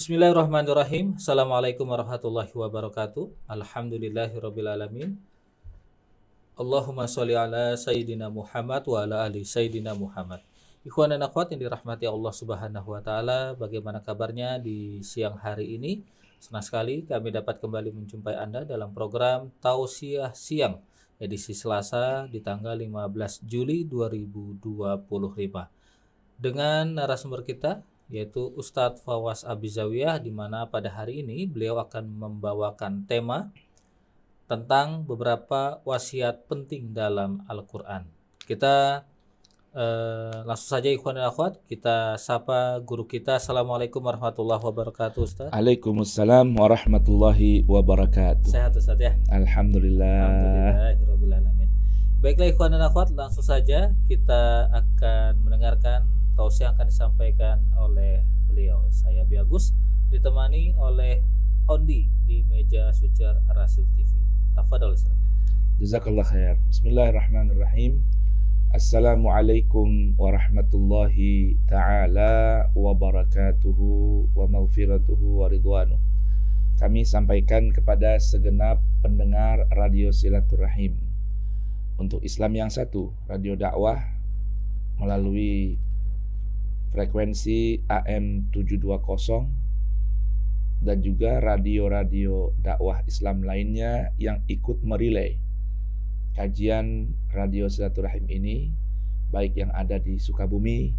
Bismillahirrahmanirrahim. Assalamualaikum warahmatullahi wabarakatuh. Alhamdulillahirrabbilalamin. Allahumma sholli ala Sayyidina Muhammad wa ala ali Sayyidina Muhammad. Ikhwan dan akhwat yang dirahmati Allah Subhanahu wa taala, bagaimana kabarnya di siang hari ini? Senang sekali kami dapat kembali menjumpai Anda dalam program Tausiah Siang edisi Selasa di tanggal 15 Juli 2025 dengan narasumber kita yaitu Ustadz Fawaz Abizawiyah, di mana pada hari ini beliau akan membawakan tema tentang beberapa wasiat penting dalam Al-Quran. Kita langsung saja ikhwan dan akhwat, kita sapa guru kita. Assalamualaikum warahmatullahi wabarakatuh Ustaz. Waalaikumsalam warahmatullahi wabarakatuh. Sehat Ustaz ya? Alhamdulillah. Alhamdulillahirrahmanirrahim. Baiklah ikhwan dan akhwat, langsung saja kita akan mendengarkan tausiah yang akan disampaikan oleh beliau. Saya Biagus, ditemani oleh Ondi di meja Sucer Rasil TV. Tafadhol Ustaz. Jazakallah khair. Bismillahirrahmanirrahim. Assalamualaikum warahmatullahi ta'ala wabarakatuhu wa maghfiratuhu wa ridwanuh. Kami sampaikan kepada segenap pendengar Radio Silaturahim untuk Islam yang satu, Radio Dakwah melalui frekuensi AM 720 dan juga radio-radio dakwah Islam lainnya yang ikut merilai kajian Radio Silaturahim ini, baik yang ada di Sukabumi,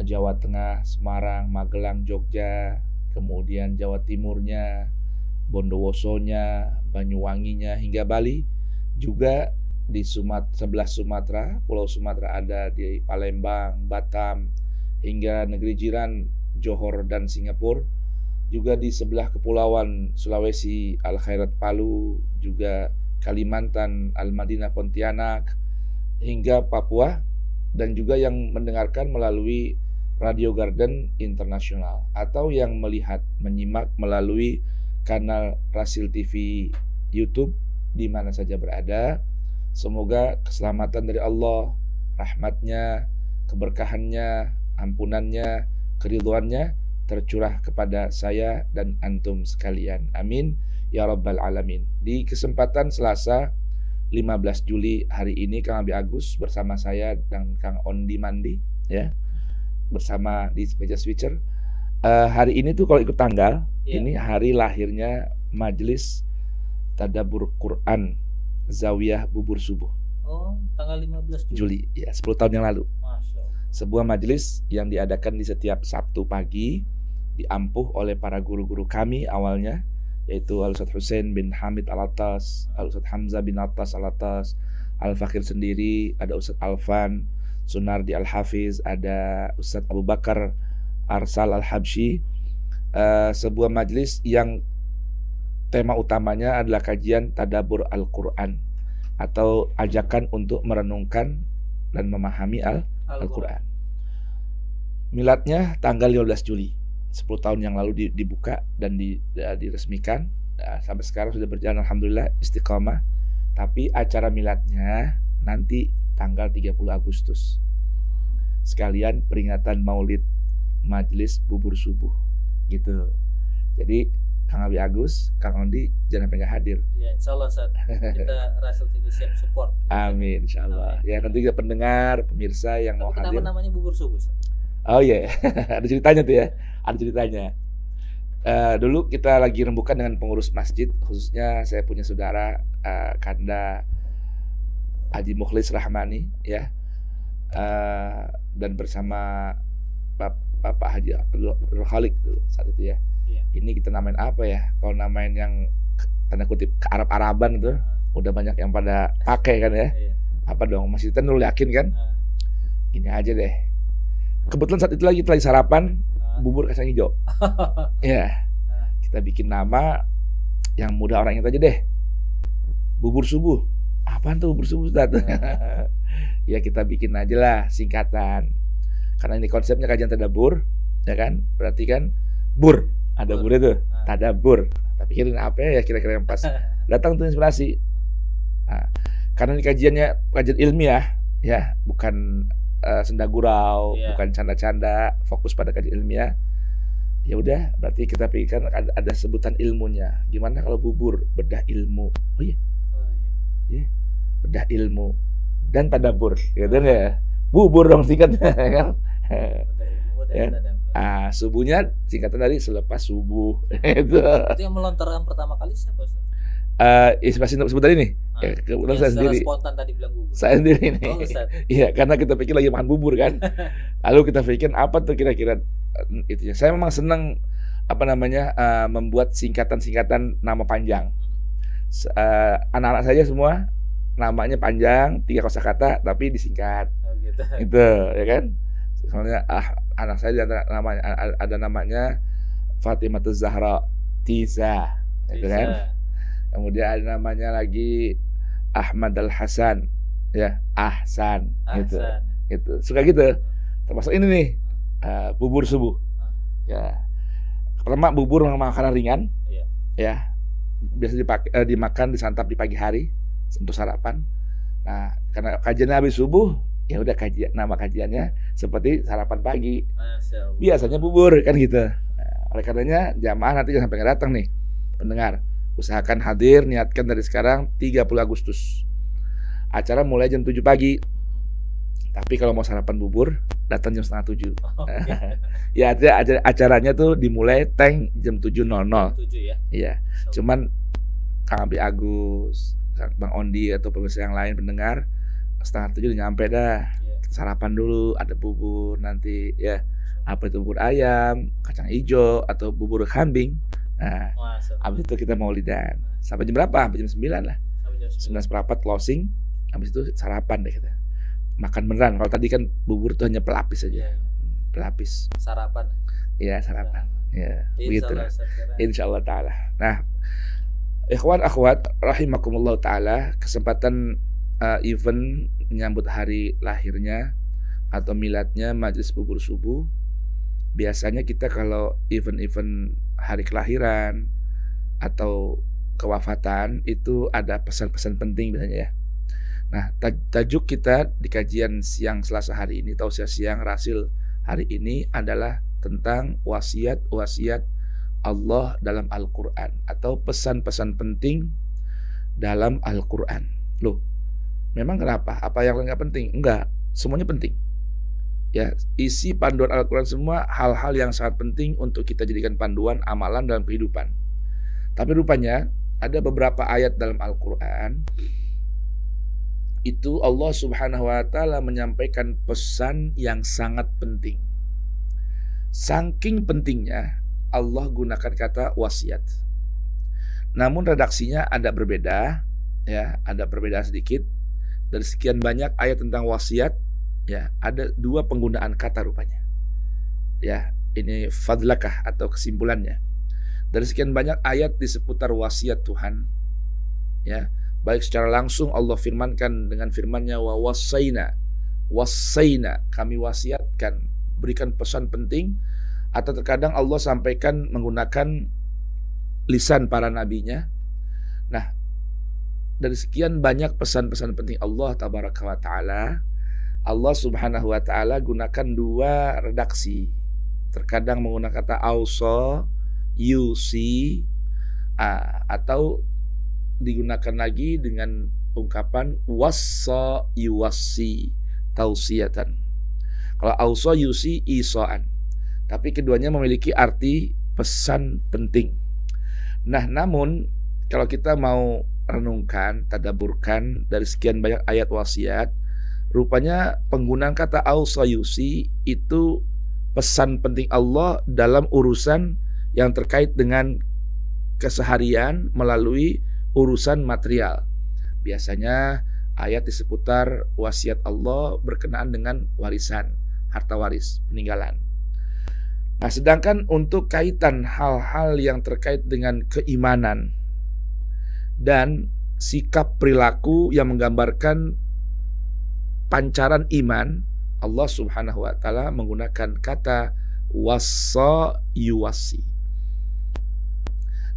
Jawa Tengah, Semarang, Magelang, Jogja, kemudian Jawa Timurnya, Bondowosonya, Banyuwanginya hingga Bali, juga di sebelah Sumatera, Pulau Sumatera ada di Palembang, Batam, hingga negeri jiran Johor dan Singapura, juga di sebelah kepulauan Sulawesi, Al-Khairat Palu, juga Kalimantan, Al-Madinah Pontianak, hingga Papua, dan juga yang mendengarkan melalui Radio Garden Internasional, atau yang menyimak melalui kanal Rasil TV YouTube di mana saja berada. Semoga keselamatan dari Allah, rahmatnya, keberkahannya, ampunannya, keridhoannya tercurah kepada saya dan antum sekalian. Amin ya rabbal alamin. Di kesempatan Selasa 15 Juli hari ini, Kang Abi Agus bersama saya dan Kang Ondi Mandi ya, bersama di meja switcher. Hari ini tuh kalau ikut tanggal, ini hari lahirnya Majelis Tadabbur Quran Zawiyah Bubur Subuh. Oh, tanggal 15 Juli ya, 10 tahun yang lalu. Masya Allah. Sebuah Majelis yang diadakan di setiap Sabtu pagi, diampuh oleh para guru-guru kami awalnya, yaitu Al-Ustadz Hussein bin Hamid Al-Attas, Al-Ustadz Hamzah bin Attas Al-Attas, Al-Fakir sendiri, ada Ustadz Alfan Sunardi Al-Hafiz, ada Ustadz Abu Bakar Arsal Al-Habsyi. Sebuah majelis yang tema utamanya adalah kajian Tadabbur Al-Quran, atau ajakan untuk merenungkan dan memahami Al-Quran. Miladnya tanggal 15 Juli, 10 tahun yang lalu dibuka dan diresmikan. Sampai sekarang sudah berjalan alhamdulillah istiqamah. Tapi acara miladnya nanti tanggal 30 Agustus. Sekalian peringatan Maulid Majelis Bubur Subuh gitu. Jadi Kang Abi Agus, Kang Ondi jangan pengen hadir. Ya, insyaallah Ustaz. Kita Rasul TV siap support. Amin, insyaallah. Ya, nanti kita pendengar, pemirsa yang mau hadir. Kenapa namanya Bubur Subuh, Ustaz? Oh iya, ada ceritanya tuh ya. Ada ceritanya. Dulu kita lagi rembukan dengan pengurus masjid, khususnya saya punya saudara Kanda Haji Mukhlis Rahmani ya, dan bersama Bapak Haji Abdul Khalik dulu saat itu ya. Ini kita namain apa ya? Kalau namain yang tanda kutip ke Arab-Araban itu udah banyak yang pada pakai kan ya. Apa dong? Masih kita dulu yakin kan? Gini aja deh. Kebetulan saat itu kita lagi sarapan bubur kacang hijau. Ya, kita bikin nama yang mudah orang ingat aja deh. Bubur Subuh. Apaan tuh bubur subuh, Ustaz? Ya kita bikin aja lah singkatan. Karena ini konsepnya kajian tadabbur, ya kan? Berarti kan bur, ada bur itu, tadabbur. Kita pikirin apa ya kira-kira yang pas. Datang tuh inspirasi. Nah, karena ini kajian ilmiah, ya, bukan senda gurau, bukan canda-canda, fokus pada kajian ilmiah. Ya udah, berarti kita pikirkan ada sebutan ilmunya. Gimana kalau bubur, bedah ilmu? Oh iya, Oh iya. iya, bedah ilmu dan tadabbur, gitu ya. Bubur dong singkatnya kan. Bedah ilmu dan Ya. tadabbur. Subuhnya singkatan dari selepas subuh. Itu. Itu yang melontarkan pertama kali siapa, Ustaz? Inspirasi untuk sebutan ini. Ya, kebetulan saya secara sendiri. spontan tadi bilang bubur. Saya sendiri nih. Oh, Ustaz. Iya, karena kita pikir lagi makan bubur kan. Lalu kita pikir apa tuh kira-kira itunya. Saya memang senang membuat singkatan-singkatan nama panjang. Anak-anak saya semua namanya panjang, 3 kosakata tapi disingkat. Oh gitu. Itu, ya kan? Soalnya anak saya ada namanya Fatimah Zahra Tiza, gitu kan? Kemudian ada namanya lagi Ahmad Al Hasan, ya Ahsan, gitu. Suka gitu. Termasuk ini nih, bubur subuh. Ya, pertama bubur makanan ringan, ya biasa dimakan disantap di pagi hari untuk sarapan. Nah, karena kajiannya habis subuh, ya udah nama kajiannya seperti sarapan pagi. Biasanya bubur kan gitu. Nah, oleh karenanya jamaah nanti jangan sampai nggak datang nih pendengar. Usahakan hadir, niatkan dari sekarang 30 Agustus. Acara mulai jam 7 pagi. Tapi kalau mau sarapan bubur, datang jam setengah 7. Ya, acaranya tuh dimulai jam 7.00. 7 ya? Iya. Cuman Kang Abi Agus, Bang Ondi atau pemirsa yang lain pendengar, setengah 7 udah nyampe dah. Sarapan dulu, ada bubur nanti ya. Apa itu bubur ayam, kacang hijau atau bubur kambing. Nah, habis itu kita maulidan. Sampai jam berapa? Sampai jam 9 lah. 9:15 closing. Habis itu sarapan deh kita. Makan beneran. Kalau tadi kan bubur tuh hanya pelapis aja. Pelapis. Sarapan. Iya, sarapan. Ya, begitu. Insyaallah taala. Nah, ikhwan akhwat rahimakumullah taala, kesempatan event menyambut hari lahirnya atau miladnya Majelis Bubur Subuh. Biasanya kita kalau event-event hari kelahiran atau kewafatan itu ada pesan-pesan penting biasanya ya. Nah, tajuk kita di kajian siang Selasa hari ini, tausiah siang Rasil hari ini adalah tentang wasiat-wasiat Allah dalam Al-Quran atau pesan-pesan penting dalam Al-Quran. Loh, memang kenapa? Apa yang nggak penting? Enggak, semuanya penting. Ya, isi panduan Al-Quran semua hal-hal yang sangat penting untuk kita jadikan panduan amalan dalam kehidupan. Tapi rupanya ada beberapa ayat dalam Al-Quran itu Allah Subhanahu wa taala menyampaikan pesan yang sangat penting. Saking pentingnya Allah gunakan kata wasiat. Namun redaksinya ada berbeda, ya, ada perbedaan sedikit. Dari sekian banyak ayat tentang wasiat, ya, ada 2 penggunaan kata rupanya. Ya, ini fadlakah atau kesimpulannya. Dari sekian banyak ayat di seputar wasiat Tuhan, ya, baik secara langsung Allah firmankan dengan firman-Nya wa wasaina, kami wasiatkan, berikan pesan penting, atau terkadang Allah sampaikan menggunakan lisan para nabinya. Nah, dari sekian banyak pesan-pesan penting Allah tabaraka wa taala, Allah Subhanahu wa taala gunakan 2 redaksi. Terkadang menggunakan kata ausa, yusi, atau digunakan lagi dengan ungkapan wassa yuwassi tausiyatan. Kalau ausa yusi isaan. Tapi keduanya memiliki arti pesan penting. Nah, namun kalau kita mau renungkan, tadaburkan dari sekian banyak ayat wasiat, rupanya penggunaan kata ausa yusi itu pesan penting Allah dalam urusan yang terkait dengan keseharian melalui urusan material. Biasanya ayat di seputar wasiat Allah berkenaan dengan warisan, harta waris, peninggalan. Nah, sedangkan untuk kaitan hal-hal yang terkait dengan keimanan dan sikap perilaku yang menggambarkan pancaran iman, Allah Subhanahu wa taala menggunakan kata wassa yuwassi.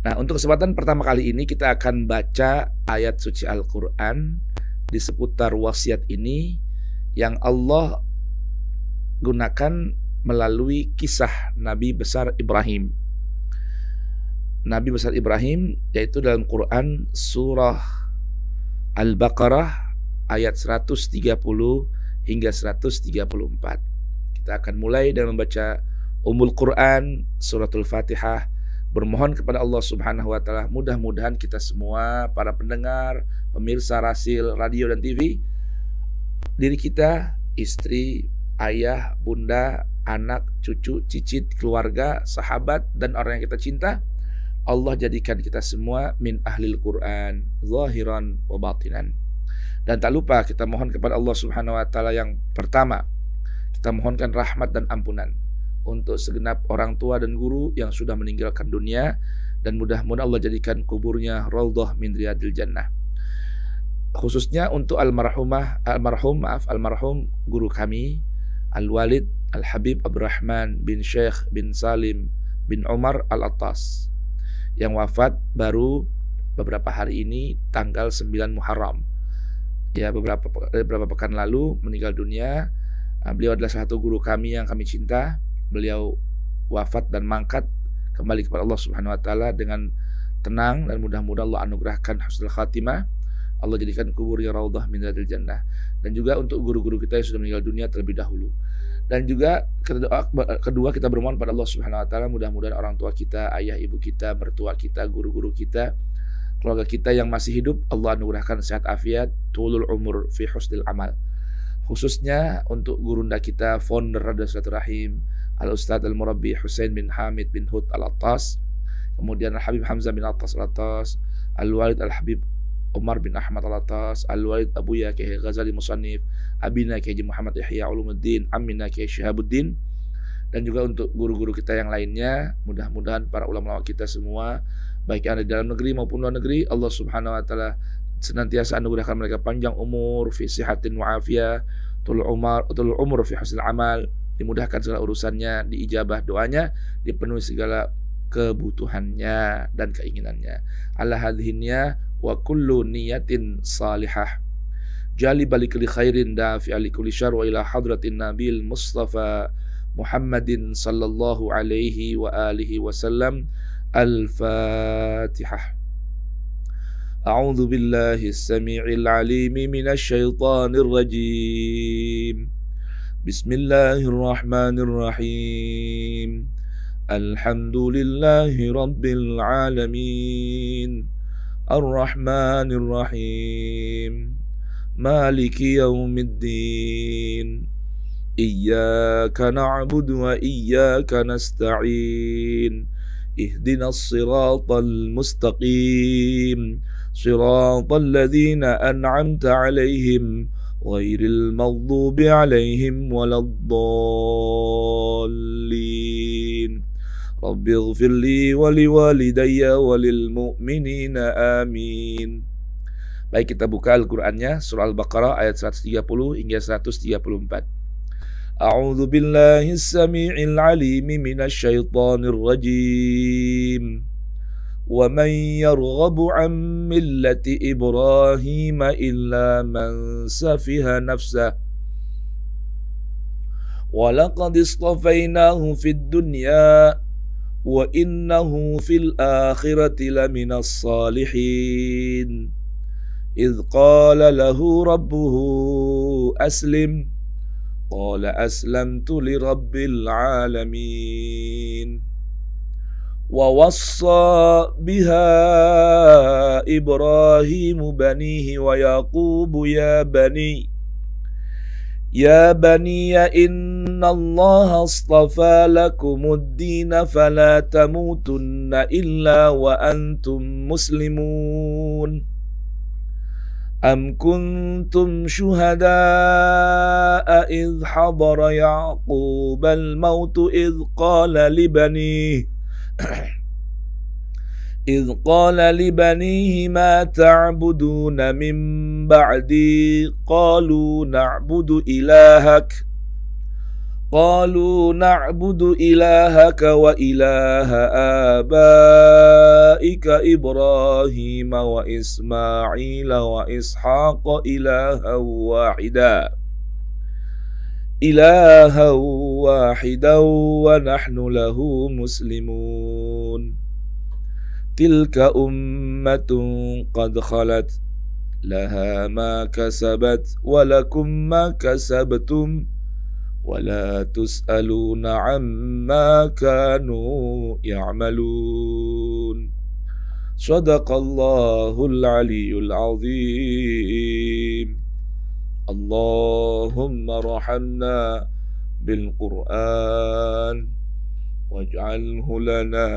Nah, untuk kesempatan pertama kali ini kita akan baca ayat suci Al-Quran di seputar wasiat ini yang Allah gunakan melalui kisah Nabi besar Ibrahim. Nabi besar Ibrahim yaitu dalam Quran surah Al-Baqarah ayat 130 hingga 134. Kita akan mulai dengan membaca Ummul Quran, suratul Fatihah. Bermohon kepada Allah Subhanahu wa taala, mudah-mudahan kita semua, para pendengar, pemirsa Rasil radio dan TV, diri kita, istri, ayah, bunda, anak, cucu, cicit, keluarga, sahabat, dan orang yang kita cinta, Allah jadikan kita semua min ahlil Quran, zahiran wa batinan. Dan tak lupa kita mohon kepada Allah Subhanahu wa taala, yang pertama, kita mohonkan rahmat dan ampunan untuk segenap orang tua dan guru yang sudah meninggalkan dunia, dan mudah-mudahan Allah jadikan kuburnya raudhah min riyadil jannah. Khususnya untuk almarhum guru kami Al-Walid Al-Habib Abdurrahman bin Syekh bin Salim bin Umar Al-Attas yang wafat baru beberapa hari ini tanggal 9 Muharram. Ya, beberapa pekan lalu meninggal dunia. Beliau adalah salah satu guru kami yang kami cinta. Beliau wafat dan mangkat kembali kepada Allah Subhanahu wa taala dengan tenang, dan mudah-mudahan Allah anugerahkan husnul khatimah. Allah jadikan kuburnya raudhah min riyadil jannah. Dan juga untuk guru-guru kita yang sudah meninggal dunia terlebih dahulu. Dan juga kedua kita bermohon pada Allah Subhanahu wa taala, mudah-mudahan orang tua kita, ayah ibu kita, mertua kita, guru-guru kita, keluarga kita yang masih hidup, Allah anugerahkan sehat afiat, tulul umur fi husnil amal. Khususnya untuk gurunda kita, founder Radio Silaturahim, Al-Ustadz Al-Murabbi Husain bin Hamid bin Hud Al-Attas, kemudian Al-Habib Hamzah bin Al-Attas, Al-Walid Al-Habib Umar bin Ahmad Al-Attas, Al-Walid Abuya Kiai Ghazali Musannif, Abina Kiai Muhammad Yahya Ulumuddin, Amina Kiai Syihabuddin, dan juga untuk guru-guru kita yang lainnya. Mudah-mudahan para ulama kita semua, baik yang ada di dalam negeri maupun luar negeri, Allah Subhanahu wa taala senantiasa anugerahkan mereka panjang umur, fi sihatin wa afiyah, tulul umur fi husnil amal, dimudahkan segala urusannya, diijabah doanya, dipenuhi segala kebutuhannya dan keinginannya. Ala hadhinya wa kullu niyatin salihah jali balik li khairin dafi ali kulli syarr wa ila hadratin nabil mustafa Muhammadin sallallahu alaihi wa alihi wasallam. Al-Fatihah. A'udzu billahi as-sami'il 'alim minasy syaithanir rajim. Bismillahirrahmanirrahim. Alhamdulillahi rabbil alamin. Ar-Rahmanir Rahim. Maliki yaumiddin. Iyyaka na'budu wa iyyaka nasta'in. Ihdinas siratal mustaqim. Siratal ladzina an'amta 'alaihim ghairil maghdubi 'alaihim waladdallin. Rabbi ighfirli wa liwalidayya wa lil mu'minina amin. Baik, kita buka Al-Qur'annya, surah Al-Baqarah ayat 130 hingga 134. A'udzu billahi as-sami'il 'alim minasy syaithanir rajim. Wa man yarghabu 'an millati Ibrahim illa man safiha nafsahu wa laqad istafainahu fid dunya wa innahu fil akhirati laminas salihin. Idh qala lahu rabbuhu aslim qala aslamtu li rabbil alamin. Wa wassa biha Ibrahim banihi wa Yaqub Ya bani inna Allah astafa lakumuddin fala tamutunna illa wa antum muslimun. Am kuntum syuhada'a idh hadara Ya'qub al-maut idh qala libanihi ma ta'buduna min ba'di qalu na'budu ilahaka wa ilaha abaika Ibrahim wa Ismail wa Ishaq ilaha wahida إلها واحدا ونحن له مسلمون تلك أمة قد خلت لها ما كسبت ولكم ما كسبتم ولا تسألون عما كانوا يعملون صدق الله العلي العظيم اللهم ارحمنا بالقرآن واجعله لنا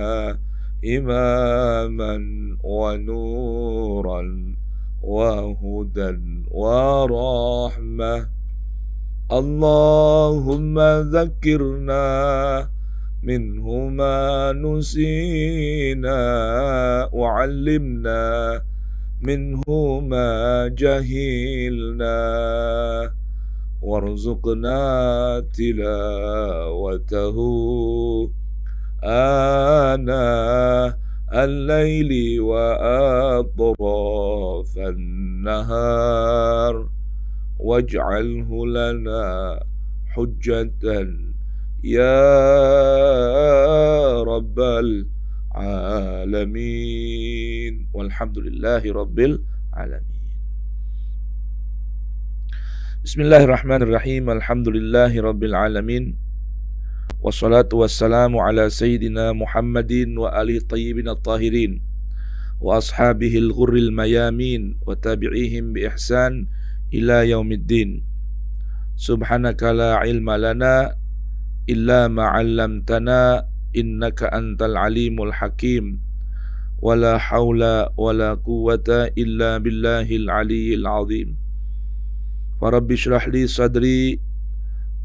إماما ونورا وهدى ورحمة اللهم ذكرنا منه ما نسينا وعلمنا منه ما جهلنا وارزقنا تلاوته آناء الليل وأطراف النهار واجعله لنا حجة يا رب العالمين والحمد لله رب العالمين. Bismillahirrahmanirrahim. Alhamdulillahi rabbil alamin. Wassalatu wassalamu ala sayyidina Muhammadin wa alihi tayyibin at-tahirin wa ashabihi al-ghurril mayamin wa tabi'ihim bi ihsan ila yaumiddin. Subhanaka la ilma lana illa ma 'allamtana innaka antal alimul hakim. Wala haula wala quwwata illa billahil aliyyil azim. Farabbi shrah li sadri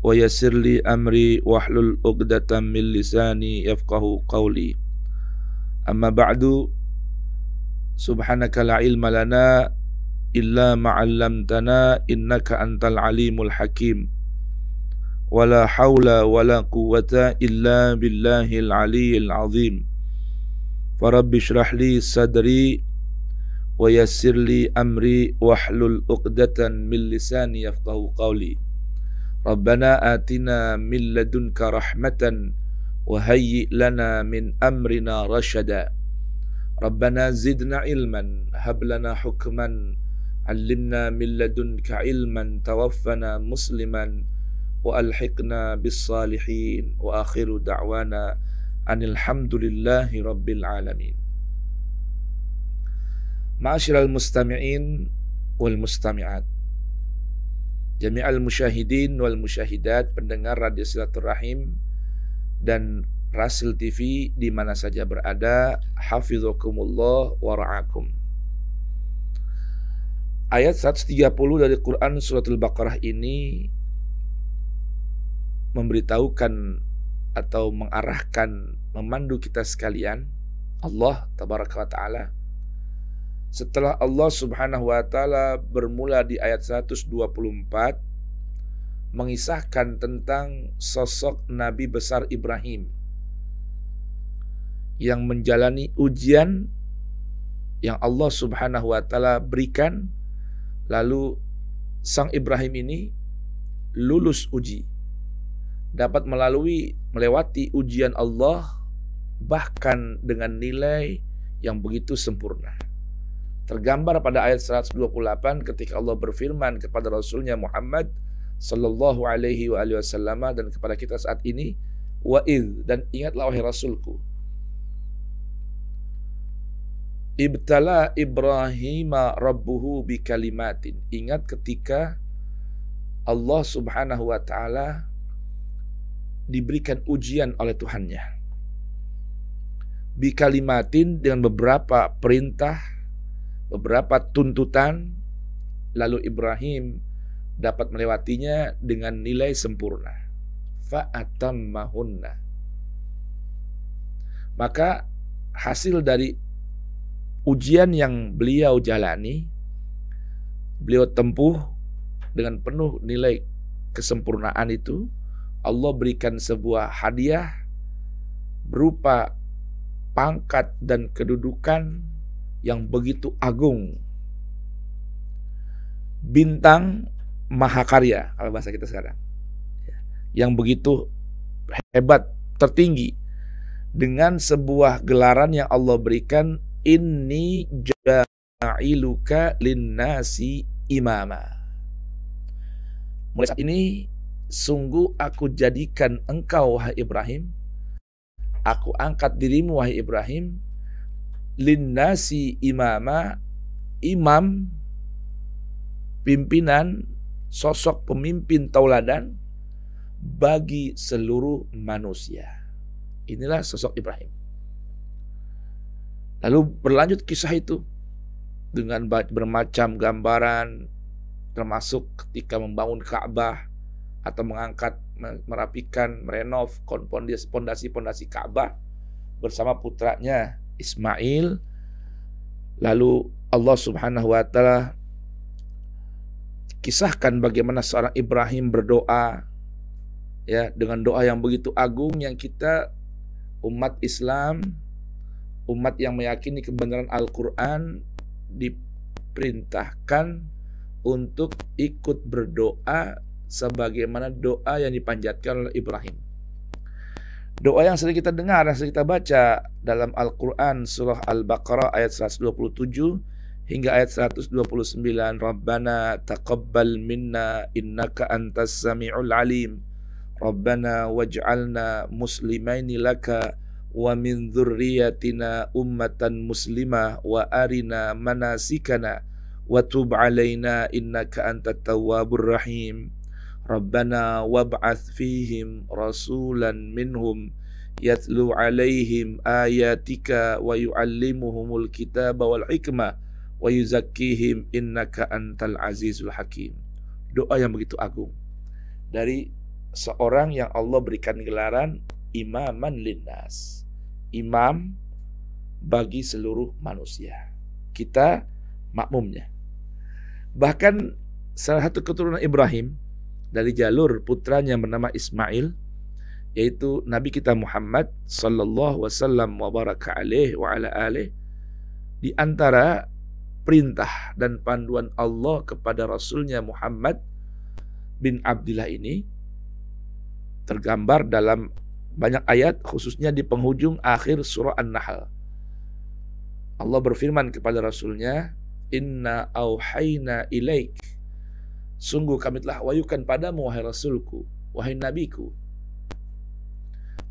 wa yassir li amri wahlul 'uqdatam min lisani yafqahu qawli. Amma ba'du. Subhanaka la ilma lana illa ma 'allamtana innaka antal alimul hakim. Wala haula wala quwwata illa billahil aliyyil azim. Farabbi shrah li sadri wa yassir li amri wahlul 'uqdatan min lisani yafqahu qawli. Rabbana atina min ladunka rahmatan wa hayyi' lana min amrina rasyada. Rabbana zidna ilman hab lana hukman 'allimna min ladunka ilman tawaffana musliman wa alhiqna bis salihin wa akhiru da'wana anil hamdulillahi rabbil alamin. Ma'asyiral mustami'in wal mustami'at, jami'al musyahidin wal musyahidat, pendengar radio Silaturahim dan Rasil TV di mana saja berada, hafizakumullah wa ra'akum. Ayat 130 dari Quran Suratul Baqarah ini memberitahukan atau mengarahkan, memandu kita sekalian, Allah tabaraka wa ta'ala. Setelah Allah subhanahu wa ta'ala bermula di ayat 124 mengisahkan tentang sosok Nabi besar Ibrahim yang menjalani ujian yang Allah subhanahu wa ta'ala berikan, lalu sang Ibrahim ini lulus uji, dapat melewati ujian Allah bahkan dengan nilai yang begitu sempurna. Tergambar pada ayat 128 ketika Allah berfirman kepada Rasulnya Muhammad sallallahu alaihi wasallam dan kepada kita saat ini, wa'idh, dan ingatlah wahai Rasulku, ibtala Ibrahima rabbuhu bikalimatin. Ingat ketika Allah subhanahu wa ta'ala diberikan ujian oleh Tuhannya, bikalimatin, dengan beberapa perintah, beberapa tuntutan, lalu Ibrahim dapat melewatinya dengan nilai sempurna. Fa'atammahunna. Maka hasil dari ujian yang beliau jalani, beliau tempuh dengan penuh nilai kesempurnaan itu, Allah berikan sebuah hadiah berupa pangkat dan kedudukan yang begitu agung, bintang mahakarya kalau bahasa kita sekarang. yang begitu hebat, tertinggi, dengan sebuah gelaran yang Allah berikan, inni ja'iluka linnasi imama. Mulai saat ini sungguh aku jadikan engkau wahai Ibrahim, aku angkat dirimu wahai Ibrahim, linnasi imama, imam, pimpinan, sosok pemimpin tauladan bagi seluruh manusia. Inilah sosok Ibrahim. Lalu berlanjut kisah itu dengan bermacam gambaran, termasuk ketika membangun Ka'bah atau mengangkat, merapikan, merenov pondasi-pondasi Ka'bah bersama putranya Ismail. Lalu Allah Subhanahu wa taala kisahkan bagaimana seorang Ibrahim berdoa, ya, dengan doa yang begitu agung yang kita umat Islam, umat yang meyakini kebenaran Al-Quran, diperintahkan untuk ikut berdoa sebagaimana doa yang dipanjatkan oleh Ibrahim. Doa yang sering kita dengar, yang sering kita baca dalam Al-Quran, surah Al-Baqarah ayat 127 hingga ayat 129. Rabbana taqabbal minna innaka antas sami'ul alim. Rabbana waj'alna muslimaini laka wa min dzurriyyatina ummatan muslimah wa arina manasikana wa tub 'alaina innaka antat tawwabur rahim. Rabbana wab'ats fihim rasulan minhum yatlu 'alaihim ayatika wa yu'allimuhumul kitaba wal hikmah wa yuzakkihim innaka antal azizul hakim. Doa yang begitu agung dari seorang yang Allah berikan gelaran imaman linnas, imam bagi seluruh manusia. Kita makmumnya. Bahkan salah satu keturunan Ibrahim dari jalur putranya bernama Ismail, yaitu Nabi kita Muhammad sallallahu wasallam wa baraka alaihi wa ala alihi, di antara perintah dan panduan Allah kepada Rasulnya Muhammad bin Abdillah ini tergambar dalam banyak ayat, khususnya di penghujung akhir surah An-Nahl. Allah berfirman kepada Rasulnya, Inna auhayna ilaik, sungguh kami telah wahyukan padamu wahai Rasulku, wahai Nabiku,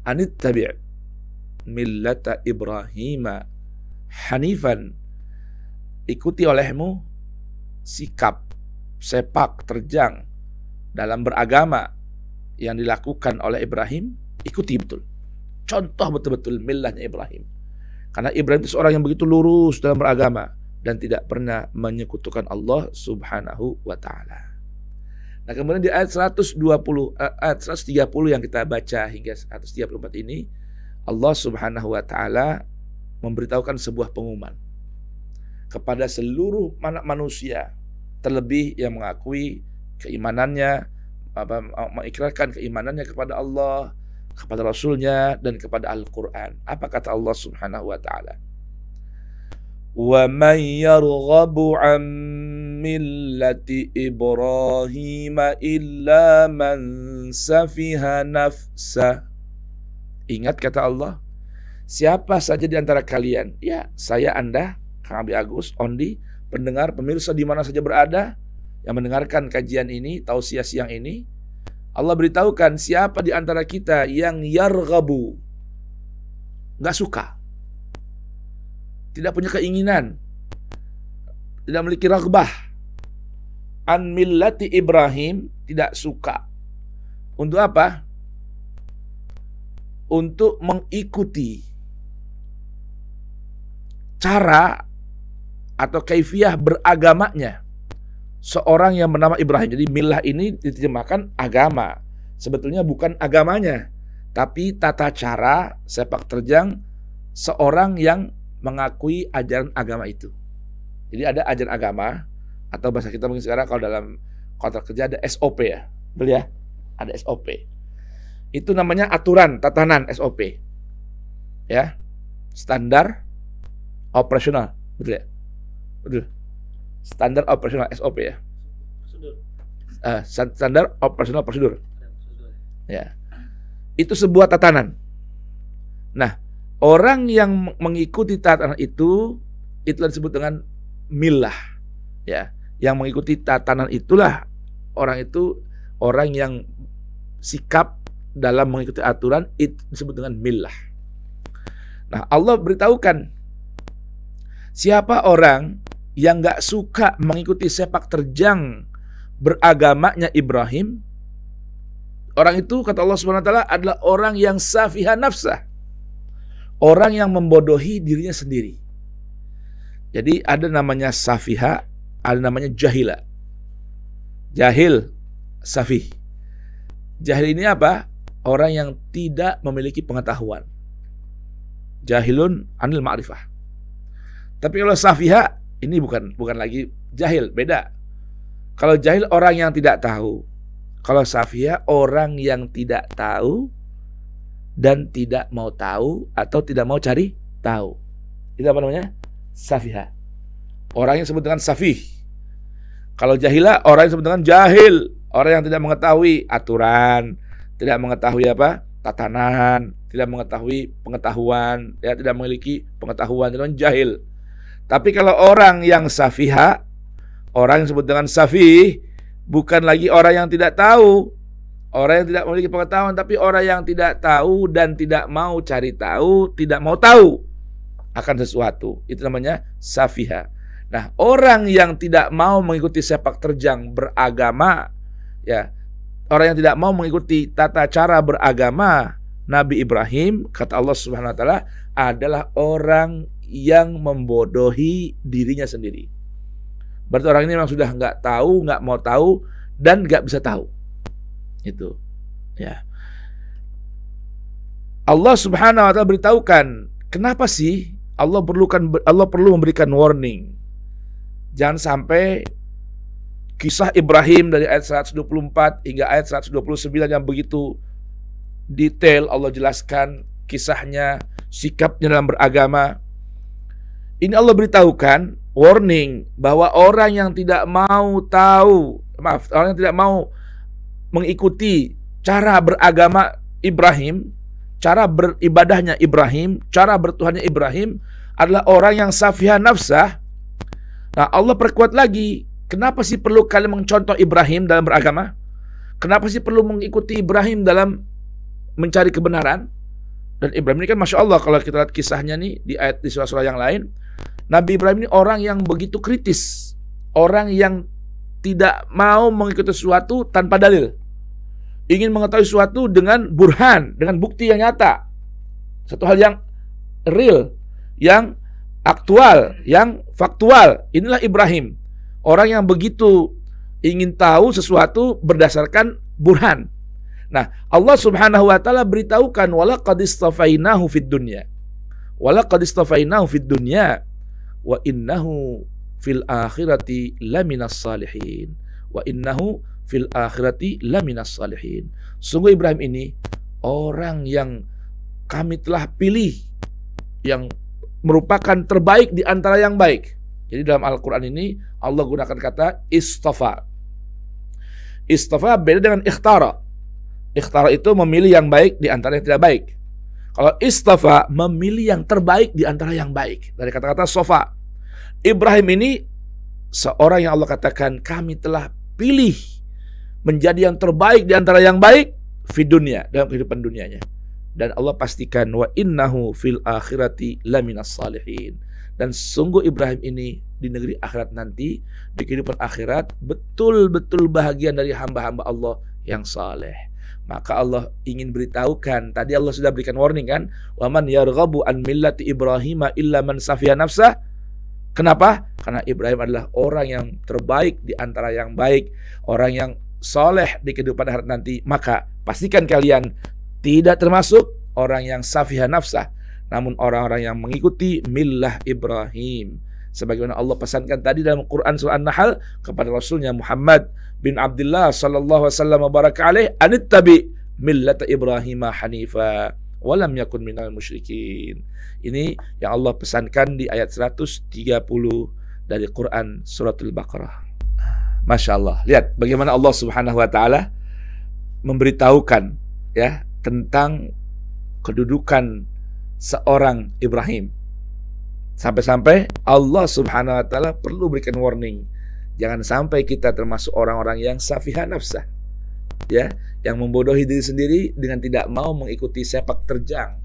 anittabi' millata Ibrahima hanifan, ikuti olehmu sikap, sepak terjang dalam beragama yang dilakukan oleh Ibrahim, ikuti betul. Contoh betul-betul millahnya Ibrahim. Karena Ibrahim itu seorang yang begitu lurus dalam beragama dan tidak pernah menyekutukan Allah Subhanahu wa taala. Nah, kemudian di ayat 130 yang kita baca hingga 134 ini, Allah Subhanahu wa taala memberitahukan sebuah pengumuman kepada seluruh manusia, terlebih yang mengakui keimanannya, mengikrarkan keimanannya kepada Allah, kepada Rasulnya, dan kepada Al-Quran. Apa kata Allah Subhanahu wa ta'ala? Wa man yarghabu an millati Ibrahim illa man safiha nafsa. Ingat kata Allah, siapa saja di antara kalian, ya saya, Anda, Kang Abi Agus, Ondi, pendengar, pemirsa di mana saja berada yang mendengarkan kajian ini, tausiah siang ini, Allah beritahukan siapa di antara kita yang yarghabu, nggak suka, tidak punya keinginan, tidak memiliki raghbah, an millati Ibrahim, tidak suka. Untuk apa? Untuk mengikuti cara atau kaifiyah beragamanya seorang yang bernama Ibrahim. Jadi millah ini diterjemahkan agama. Sebetulnya bukan agamanya, tapi tata cara sepak terjang seorang yang mengakui ajaran agama itu. Jadi ada ajaran agama, atau bahasa kita mungkin sekarang kalau dalam kontrak kerja ada SOP ya. Betul ya? Ada SOP. Itu namanya aturan, tatanan SOP. Ya. Standar operasional. Betul ya? Betul. Standar operasional SOP ya. Standar operasional prosedur. Ya. Itu sebuah tatanan. Nah, orang yang mengikuti tatanan itu disebut dengan millah. Ya, yang mengikuti tatanan itulah orang itu orang yang sikap dalam mengikuti aturan itu disebut dengan millah. Nah, Allah beritahukan siapa orang yang nggak suka mengikuti sepak terjang beragamanya Ibrahim, orang itu kata Allah Subhanahu wa taala adalah orang yang safiha nafsah. Orang yang membodohi dirinya sendiri. Jadi ada namanya safiha, ada namanya jahila. Jahil, safih. Jahil ini apa? Orang yang tidak memiliki pengetahuan. Jahilun anil ma'rifah. Tapi kalau safiha ini bukan lagi jahil, beda. Kalau jahil orang yang tidak tahu. Kalau safiha orang yang tidak tahu dan tidak mau tahu atau tidak mau cari tahu. Itu apa namanya? Safiha. Orang yang disebut dengan safih. Kalau jahilah orang yang disebut dengan jahil, orang yang tidak mengetahui aturan, tidak mengetahui apa? Tatanan, tidak mengetahui pengetahuan, ya, tidak memiliki pengetahuan, itu namanya jahil. Tapi kalau orang yang safiha, orang yang disebut dengan safih, bukan lagi orang yang tidak tahu, orang yang tidak memiliki pengetahuan, tapi orang yang tidak tahu dan tidak mau cari tahu, tidak mau tahu akan sesuatu. Itu namanya safiha. Nah, orang yang tidak mau mengikuti sepak terjang beragama, ya, orang yang tidak mau mengikuti tata cara beragama Nabi Ibrahim, kata Allah Subhanahu wa taala, adalah orang yang membodohi dirinya sendiri. Berarti orang ini memang sudah nggak tahu, nggak mau tahu, dan nggak bisa tahu. Itu, ya. Allah Subhanahu wa taala beritahukan, kenapa sih Allah perlu memberikan warning. Jangan sampai kisah Ibrahim dari ayat 124 hingga ayat 129 yang begitu detail Allah jelaskan kisahnya, sikapnya dalam beragama. Ini Allah beritahukan warning bahwa orang yang tidak mau tahu, orang yang tidak mau mengikuti cara beragama Ibrahim, cara beribadahnya Ibrahim, cara bertuhannya Ibrahim adalah orang yang safiha nafsah. Nah, Allah perkuat lagi, kenapa sih perlu kalian mencontoh Ibrahim dalam beragama? Kenapa sih perlu mengikuti Ibrahim dalam mencari kebenaran? Dan Ibrahim ini kan Masya Allah, kalau kita lihat kisahnya nih di ayat di surah-surah yang lain, Nabi Ibrahim ini orang yang begitu kritis, orang yang tidak mau mengikuti sesuatu tanpa dalil, ingin mengetahui sesuatu dengan burhan, dengan bukti yang nyata, satu hal yang real, yang aktual, yang faktual. Inilah Ibrahim, orang yang begitu ingin tahu sesuatu berdasarkan burhan. Nah, Allah Subhanahu wa taala beritahukan, walaqad istafainahu fid dunya, walaqad istafainahu fid dunya wa innahu fil akhirati laminas salihin, wa innahu fil akhirati laminas salihin. Sungguh Ibrahim ini orang yang kami telah pilih, yang merupakan terbaik di antara yang baik. Jadi dalam Al-Quran ini Allah gunakan kata istafa. Istafa beda dengan ikhtara. Ikhtara itu memilih yang baik di antara yang tidak baik. Kalau istafa memilih yang terbaik di antara yang baik. Dari kata-kata sofa. Ibrahim ini seorang yang Allah katakan kami telah pilih menjadi yang terbaik di antara yang baik di dunia, dalam kehidupan dunianya. Dan Allah pastikan wa innahu fil akhirati laminas salihin. Dan sungguh Ibrahim ini di negeri akhirat nanti, di kehidupan akhirat, betul-betul bahagian dari hamba-hamba Allah yang saleh. Maka Allah ingin beritahukan, tadi Allah sudah berikan warning kan, wa man yarghabu an millati Ibrahim illa man safiha nafsah. Kenapa? Karena Ibrahim adalah orang yang terbaik di antara yang baik, orang yang saleh di kehidupan akhirat nanti. Maka pastikan kalian tidak termasuk orang yang safiha nafsah, namun orang-orang yang mengikuti millah Ibrahim. Sebagaimana Allah pesankan tadi dalam Quran surah An-Nahl kepada Rasulnya Muhammad bin Abdullah sallallahu alaihi wasallam baraka alaih, anittabi millata Ibrahim hanifa wa lam yakun minal musyrikin. Ini yang Allah pesankan di ayat 130 dari Quran suratul Baqarah. Masya Allah. Lihat bagaimana Allah Subhanahu wa taala memberitahukan ya tentang kedudukan seorang Ibrahim. Sampai-sampai Allah Subhanahu wa taala perlu berikan warning. Jangan sampai kita termasuk orang-orang yang safihah nafsah, ya, yang membodohi diri sendiri dengan tidak mau mengikuti sepak terjang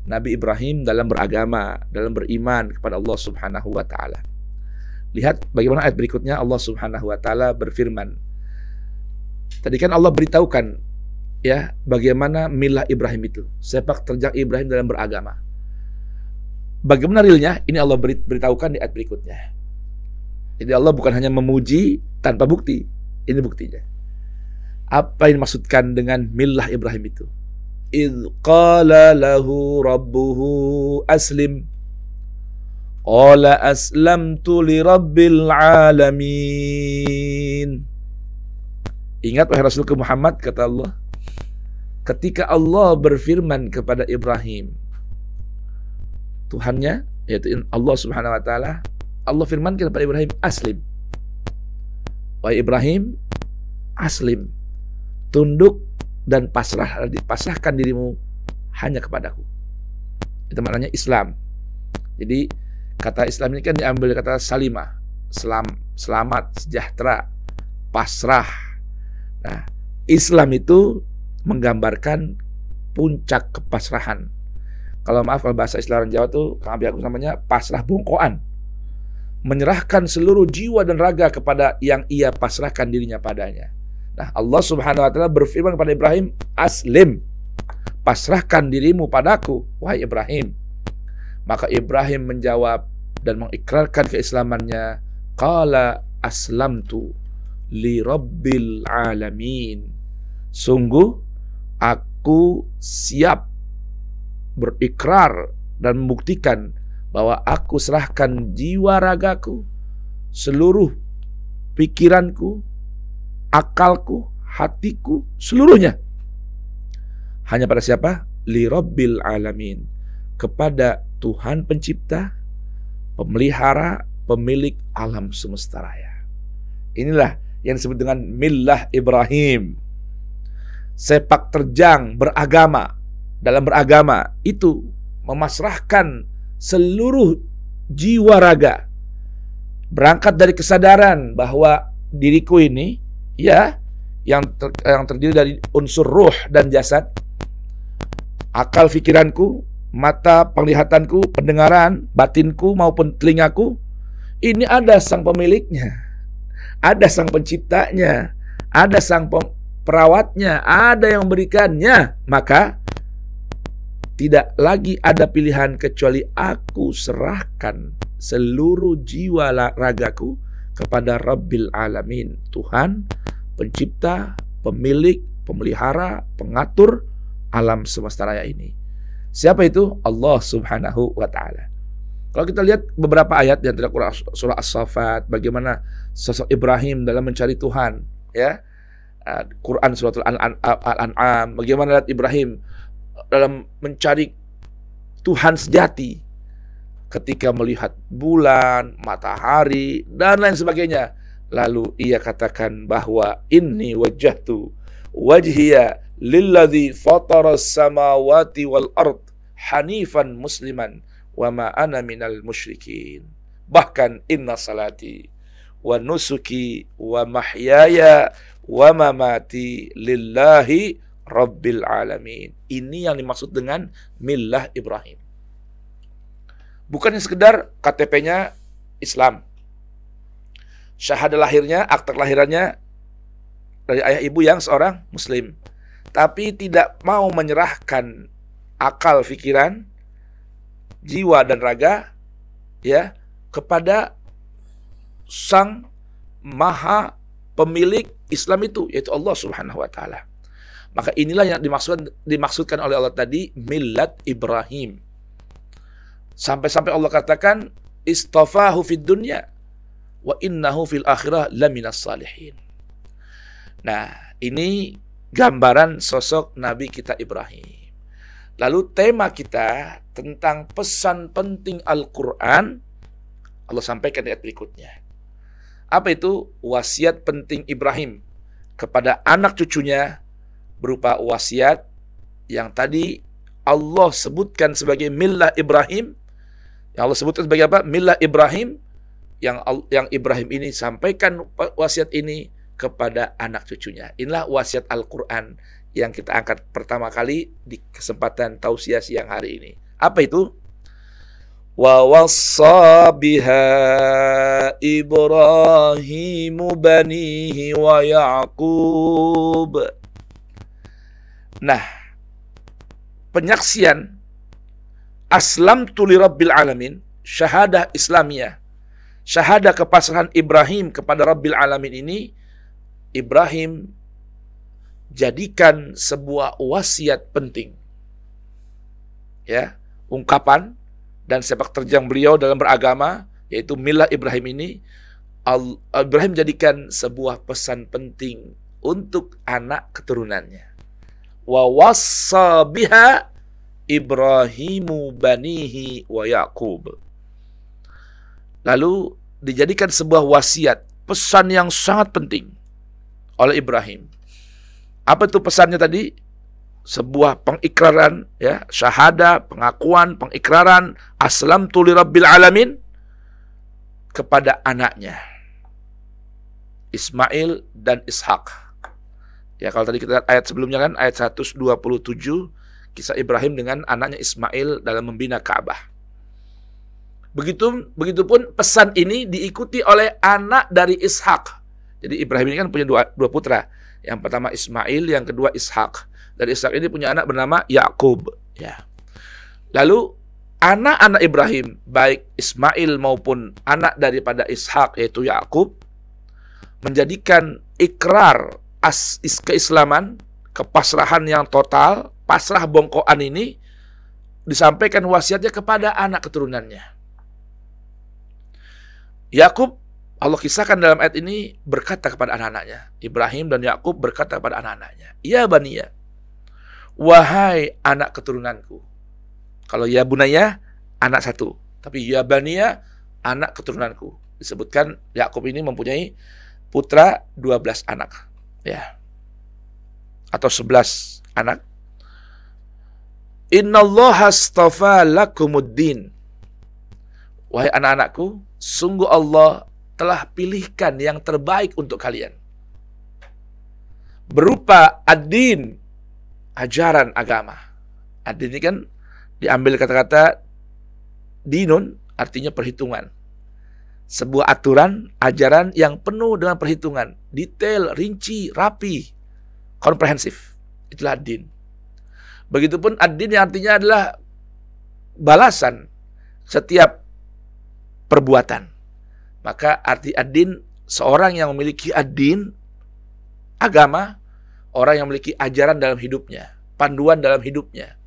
Nabi Ibrahim dalam beragama, dalam beriman kepada Allah Subhanahu wa taala. Lihat bagaimana ayat berikutnya. Allah Subhanahu wa taala berfirman. Tadi kan Allah beritahukan, ya, bagaimana milah Ibrahim itu, sepak terjang Ibrahim dalam beragama. Bagaimana realnya? Ini Allah beritahukan di ayat berikutnya. Jadi Allah bukan hanya memuji tanpa bukti. Ini buktinya. Apa yang dimaksudkan dengan milah Ibrahim itu? Idh qala lahu rabbuhu aslim. Qala aslamtu li rabbil alamin. Ingat wahai Rasulku Muhammad, kata Allah, ketika Allah berfirman kepada Ibrahim, Tuhannya, yaitu Allah Subhanahu wa taala, Allah firmankan kepada Ibrahim, aslim. Wahai Ibrahim, aslim. Tunduk dan pasrahkan dirimu hanya kepadaku. Itu maknanya Islam. Jadi kata Islam ini kan diambil kata salimah, selamat, sejahtera, pasrah. Nah, Islam itu menggambarkan puncak kepasrahan. Kalau bahasa Islam Jawa tuh, Kang Abi Agus namanya pasrah bongkoan. Menyerahkan seluruh jiwa dan raga kepada yang ia pasrahkan dirinya padanya. Nah, Allah Subhanahu wa taala berfirman kepada Ibrahim, aslim. Pasrahkan dirimu padaku, wahai Ibrahim. Maka Ibrahim menjawab dan mengikrarkan keislamannya, qala aslamtu li rabbil alamin. Sungguh aku siap berikrar dan membuktikan bahwa aku serahkan jiwa ragaku, seluruh pikiranku, akalku, hatiku, seluruhnya hanya pada siapa? Li rabbil alamin, kepada Tuhan pencipta, pemelihara, pemilik alam semesta raya. Inilah yang disebut dengan millah Ibrahim. Sepak terjang beragama. Dalam beragama itu memasrahkan seluruh jiwa raga. Berangkat dari kesadaran bahwa diriku ini, ya, yang terdiri dari unsur ruh dan jasad, akal pikiranku, mata penglihatanku, pendengaran, batinku maupun telingaku, ini ada sang pemiliknya, ada sang penciptanya, ada sang perawatnya, ada yang memberikannya. Maka tidak lagi ada pilihan kecuali aku serahkan seluruh jiwa ragaku kepada Rabbil Alamin, Tuhan, pencipta, pemilik, pemelihara, pengatur alam semesta raya ini. Siapa itu? Allah Subhanahu wa taala. Kalau kita lihat beberapa ayat di antara surah As-Saffat, bagaimana sosok Ibrahim dalam mencari Tuhan, ya. Quran surat Al-An'am, bagaimana lihat Ibrahim dalam mencari Tuhan sejati ketika melihat bulan, matahari, dan lain sebagainya. Lalu ia katakan bahwa inni wajjahtu wajhiya lilladzi fataras samawati wal ard hanifan musliman wa ma ana minal musyrikin. Bahkan inna salati wa nusuki wa mahyaya wa mamati lillahi rabbil alamin. Ini yang dimaksud dengan millah Ibrahim. Bukan sekedar KTP-nya Islam, syahadah lahirnya, akta kelahirannya dari ayah ibu yang seorang Muslim, tapi tidak mau menyerahkan akal, pikiran, jiwa dan raga, ya, kepada sang maha pemilik Islam itu, yaitu Allah Subhanahu wa taala. Maka inilah yang dimaksudkan oleh Allah tadi, millat Ibrahim. Sampai-sampai Allah katakan, istafahu fid dunya wa innahu fil akhirah laminas salihin. Nah, ini gambaran sosok Nabi kita Ibrahim. Lalu tema kita tentang pesan penting Al-Quran, Allah sampaikan di ayat berikutnya. Apa itu? Wasiat penting Ibrahim kepada anak cucunya, berupa wasiat yang tadi Allah sebutkan sebagai millah Ibrahim, yang Allah sebutkan sebagai apa? Millah Ibrahim, yang Ibrahim ini sampaikan wasiat ini kepada anak cucunya. Inilah wasiat Al-Quran yang kita angkat pertama kali di kesempatan tausiah siang hari ini. Apa itu? Wa wassa biha Ibrahimu banihi wa Ya'qub. Nah, penyaksian aslamtu li rabbil alamin, syahadah Islamiyah, syahadah kepasrahan Ibrahim kepada Rabbil Alamin ini, Ibrahim jadikan sebuah wasiat penting. Ya, ungkapan dan sepak terjang beliau dalam beragama, yaitu millah Ibrahim ini, Ibrahim jadikan sebuah pesan penting untuk anak keturunannya. Wa wassa biha Ibrahimu banihi wa Ya'qub. Lalu dijadikan sebuah wasiat, pesan yang sangat penting oleh Ibrahim. Apa itu pesannya tadi? Sebuah pengikraran, ya, syahadah, pengakuan, pengikraran aslamtu li rabbil alamin kepada anaknya Ismail dan Ishak. Ya, kalau tadi kita lihat ayat sebelumnya kan, ayat 127, kisah Ibrahim dengan anaknya Ismail dalam membina Ka'bah. Begitupun pesan ini diikuti oleh anak dari Ishak. Jadi Ibrahim ini kan punya dua putra. Yang pertama Ismail, yang kedua Ishak. Dari Ishak ini punya anak bernama Ya'qub. Ya. Lalu anak-anak Ibrahim, baik Ismail maupun anak daripada Ishak yaitu Ya'qub, menjadikan ikrar keislaman, kepasrahan yang total, pasrah bongkoan ini disampaikan wasiatnya kepada anak keturunannya. Yakub, Allah kisahkan dalam ayat ini, berkata kepada anak-anaknya. Ibrahim dan Yakub berkata kepada anak-anaknya, ya baniya, wahai anak keturunanku. Kalau ya bunaya, anak satu. Tapi ya baniya, anak keturunanku. Disebutkan Yakub ini mempunyai putra 12 anak. Ya. Atau 11 anak. Innallaha astafa lakumuddin. Wahai anak-anakku, sungguh Allah telah pilihkan yang terbaik untuk kalian. Berupa ad-din, ajaran agama. Ad-din ini kan diambil kata-kata dinun, artinya perhitungan. Sebuah aturan, ajaran yang penuh dengan perhitungan. Detail, rinci, rapi, komprehensif. Itulah ad-din. Begitupun ad-din yang artinya adalah balasan setiap perbuatan. Maka arti ad-din, seorang yang memiliki ad-din, agama, orang yang memiliki ajaran dalam hidupnya, panduan dalam hidupnya.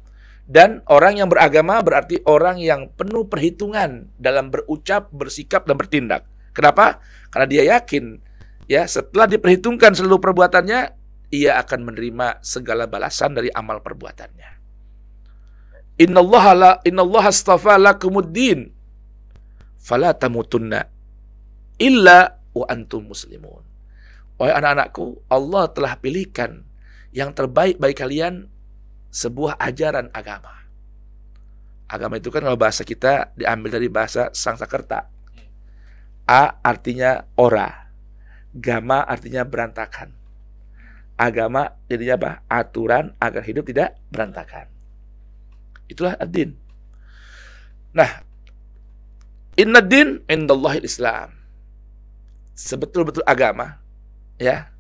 Dan orang yang beragama berarti orang yang penuh perhitungan dalam berucap, bersikap, dan bertindak. Kenapa? Karena dia yakin, ya, setelah diperhitungkan seluruh perbuatannya, ia akan menerima segala balasan dari amal perbuatannya. Innallaha astafa lakumuddin fala tamutunna illa wa antum muslimun. Wahai anak-anakku, Allah telah pilihkan yang terbaik bagi kalian, sebuah ajaran agama. Agama itu kan kalau bahasa kita diambil dari bahasa Sangsakerta. A artinya ora, gama artinya berantakan. Agama jadinya apa? Aturan agar hidup tidak berantakan. Itulah ad-din. Nah, inna din indallahil Islam. Sebetul-betul agama, ya,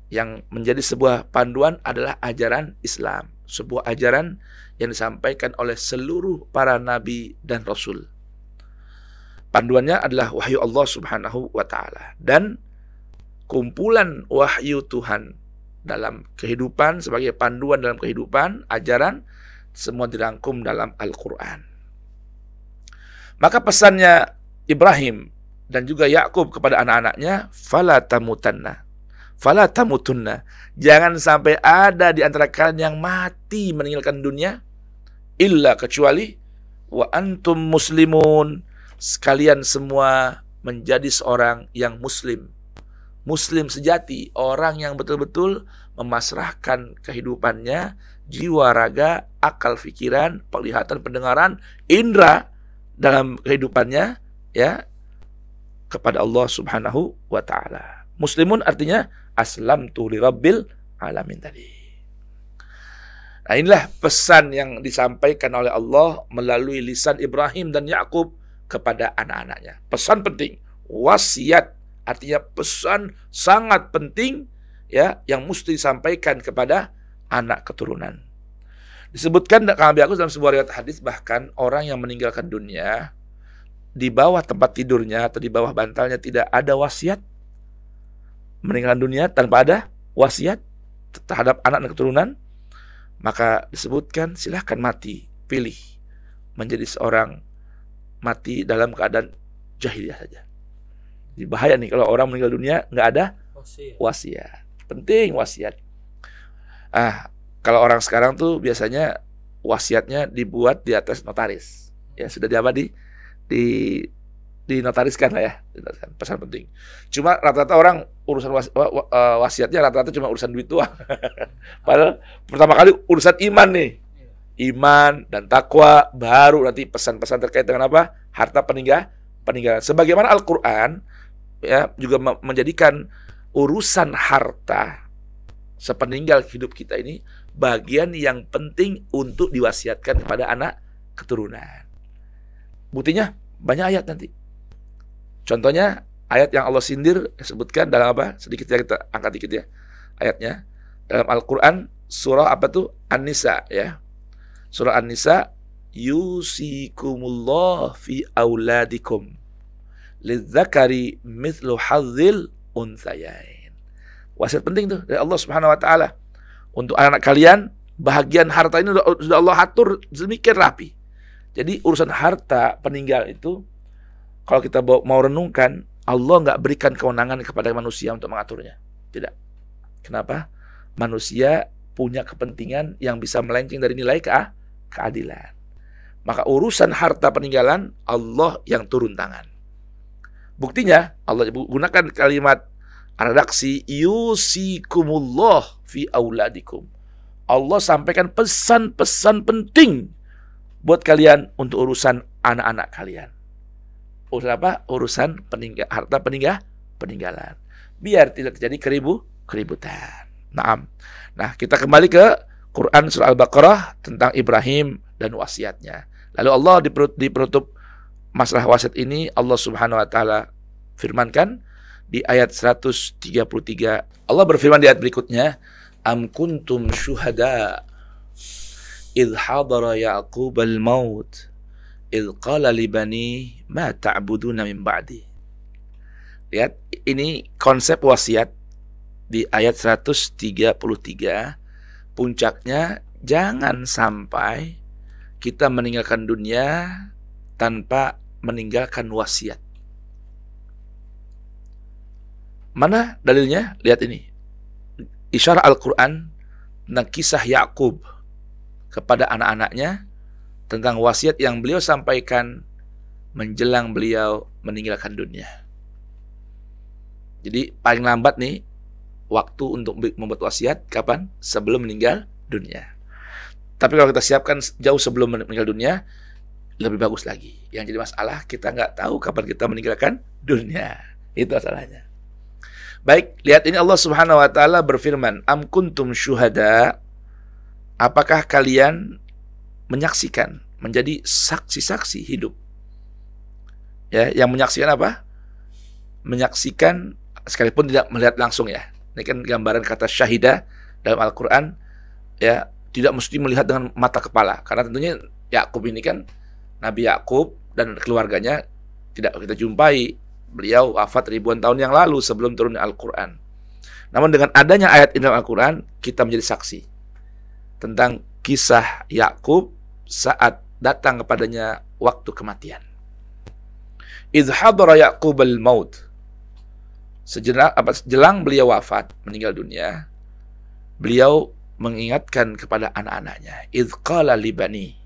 yang menjadi sebuah panduan adalah ajaran Islam. Sebuah ajaran yang disampaikan oleh seluruh para nabi dan rasul. Panduannya adalah wahyu Allah Subhanahu wa ta'ala. Dan kumpulan wahyu Tuhan dalam kehidupan, sebagai panduan dalam kehidupan, ajaran, semua dirangkum dalam Al-Quran. Maka pesannya Ibrahim dan juga Yakub kepada anak-anaknya, fala tamutanna, fala tamutunna, jangan sampai ada di antara kalian yang mati meninggalkan dunia, illa kecuali wa antum muslimun, sekalian semua menjadi seorang yang muslim. Muslim sejati, orang yang betul-betul memasrahkan kehidupannya, jiwa, raga, akal, pikiran, penglihatan, pendengaran, indera dalam kehidupannya, ya, kepada Allah Subhanahu wa taala. Muslimun artinya aslamtu li rabbil alamin tadi. Nah, inilah pesan yang disampaikan oleh Allah melalui lisan Ibrahim dan Yakub kepada anak-anaknya. Pesan penting, wasiat, artinya pesan sangat penting, ya, yang mesti disampaikan kepada anak keturunan. Disebutkan Nabi Agus dalam sebuah riwayat hadis, bahkan orang yang meninggalkan dunia di bawah tempat tidurnya atau di bawah bantalnya tidak ada wasiat, meninggalkan dunia tanpa ada wasiat terhadap anak dan keturunan, maka disebutkan silahkan mati, pilih menjadi seorang mati dalam keadaan jahiliyah saja. Jadi bahaya nih kalau orang meninggal dunia nggak ada wasiat. Penting wasiat. Kalau orang sekarang tuh biasanya wasiatnya dibuat di atas notaris. Ya sudah dinotariskan lah ya. Pesan penting. Cuma rata-rata orang urusan wasiatnya rata-rata cuma urusan duit doang. Padahal pertama kali urusan iman nih. Iman dan takwa, baru nanti pesan-pesan terkait dengan apa? Harta peninggalan. Sebagaimana Al-Qur'an ya juga menjadikan urusan harta sepeninggal hidup kita ini bagian yang penting untuk diwasiatkan kepada anak keturunan. Buktinya banyak ayat nanti. Contohnya ayat yang Allah sindir sebutkan dalam apa? Sedikit ya, kita angkat dikit ya ayatnya. Dalam Al-Qur'an surah apa tuh? An-Nisa ya. Surah An-Nisa, yusikumullah fi auladikum lidzakari mithlu hadzil unthayain. Wasiat penting tuh dari Allah Subhanahu wa taala. Untuk anak-anak kalian, bahagian harta ini sudah Allah atur sedemikian rapi. Jadi urusan harta peninggal itu, kalau kita mau renungkan, Allah nggak berikan kewenangan kepada manusia untuk mengaturnya. Tidak. Kenapa? Manusia punya kepentingan yang bisa melenceng dari nilai keadilan. Maka urusan harta peninggalan Allah yang turun tangan. Buktinya Allah gunakan kalimat redaksi yusikumullah fi auladikum. Allah sampaikan pesan-pesan penting buat kalian untuk urusan anak-anak kalian. Urusan apa? Urusan harta peninggalan. Biar tidak terjadi keributan. Nah, kita kembali ke Quran surah Al-Baqarah tentang Ibrahim dan wasiatnya. Lalu Allah di penutup masalah wasiat ini, Allah Subhanahu wa taala firmankan di ayat 133. Allah berfirman di ayat berikutnya, am kuntum syuhada idh hadara Ya'qub al-maut idh qala li bani ma ta'buduna min ba'di. Lihat, ini konsep wasiat di ayat 133. Puncaknya, jangan sampai kita meninggalkan dunia tanpa meninggalkan wasiat. Mana dalilnya? Lihat ini. Isyarah Al-Quran tentang kisah Ya'qub kepada anak-anaknya tentang wasiat yang beliau sampaikan menjelang beliau meninggalkan dunia. Jadi paling lambat nih waktu untuk membuat wasiat kapan? Sebelum meninggal dunia. Tapi kalau kita siapkan jauh sebelum meninggal dunia, lebih bagus lagi. Yang jadi masalah, kita nggak tahu kapan kita meninggalkan dunia. Itu masalahnya. Baik, lihat ini Allah Subhanahu wa taala berfirman, am kuntum syuhada, apakah kalian menyaksikan, menjadi saksi-saksi hidup. Ya, yang menyaksikan apa? Menyaksikan sekalipun tidak melihat langsung ya. Ini kan gambaran kata syahidah dalam Al-Qur'an, ya, tidak mesti melihat dengan mata kepala. Karena tentunya Yakub ini kan Nabi Yakub dan keluarganya tidak kita jumpai. Beliau wafat ribuan tahun yang lalu sebelum turunnya Al-Quran. Namun dengan adanya ayat ini dalam Al-Quran, kita menjadi saksi tentang kisah Yakub saat datang kepadanya waktu kematian. Idh hadara Ya'qub al-maut. Jelang beliau wafat, meninggal dunia, beliau mengingatkan kepada anak-anaknya. Idh qala li bani.